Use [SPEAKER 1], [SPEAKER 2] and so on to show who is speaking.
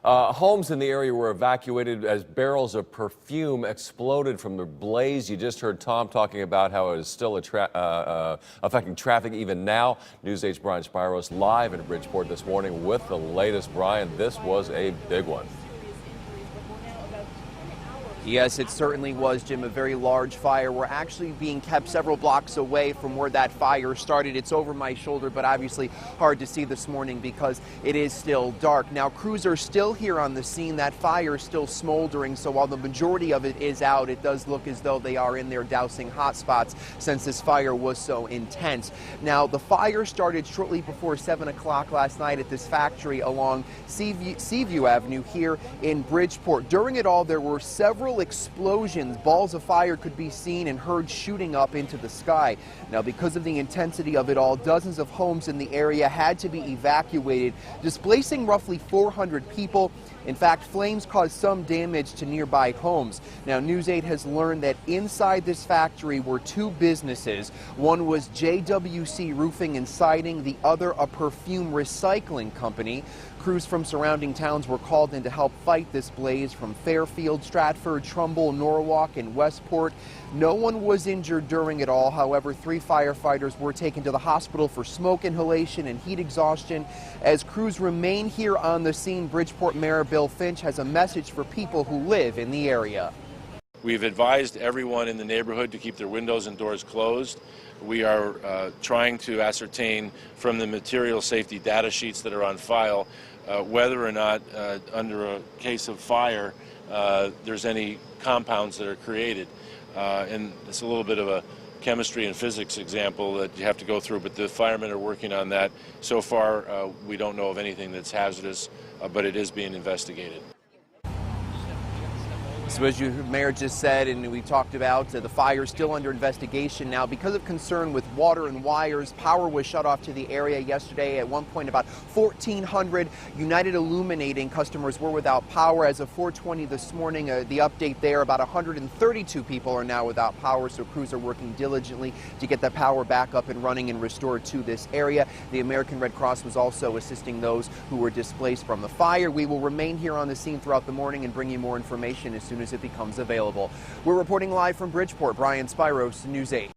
[SPEAKER 1] Homes in the area were evacuated as barrels of perfume exploded from the blaze. You just heard Tom talking about how it is still affecting traffic even now. News 8's Brian Spyros live in Bridgeport this morning with the latest. Brian, this was a big one.
[SPEAKER 2] Yes, it certainly was, Jim, a very large fire. We're actually being kept several blocks away from where that fire started. It's over my shoulder, but obviously hard to see this morning because it is still dark. Now, crews are still here on the scene. That fire is still smoldering, so while the majority of it is out, it does look as though they are in there dousing hot spots since this fire was so intense. Now, the fire started shortly before 7 o'clock last night at this factory along Seaview Avenue here in Bridgeport. During it all, there were several explosions. Balls of fire could be seen and heard shooting up into the sky. Now, because of the intensity of it all, dozens of homes in the area had to be evacuated, displacing roughly 400 people. In fact, flames caused some damage to nearby homes. Now, News 8 has learned that inside this factory were two businesses. One was JWC Roofing and Siding, the other a perfume recycling company. Crews from surrounding towns were called in to help fight this blaze from Fairfield, Stratford, Trumbull, Norwalk, and Westport. No one was injured during it all. However, 3 firefighters were taken to the hospital for smoke inhalation and heat exhaustion. As crews remain here on the scene, Bridgeport Mayor Bill Finch has a message for people who live in the area.
[SPEAKER 3] We've advised everyone in the neighborhood to keep their windows and doors closed. We are trying to ascertain from the material safety data sheets that are on file whether or not under a case of fire there's any compounds that are created. And it's a little bit of a chemistry and physics example that you have to go through, but the firemen are working on that. So far, we don't know of anything that's hazardous, but it is being investigated.
[SPEAKER 2] So as the mayor just said, and we talked about, the fire is still under investigation now. Because of concern with water and wires, power was shut off to the area yesterday. At one point, about 1,400 United Illuminating customers were without power. As of 4:20 this morning, the update there, about 132 people are now without power, so crews are working diligently to get the power back up and running and restored to this area. The American Red Cross was also assisting those who were displaced from the fire. We will remain here on the scene throughout the morning and bring you more information as soon as it becomes available. We're reporting live from Bridgeport. Brian Spyros, News 8.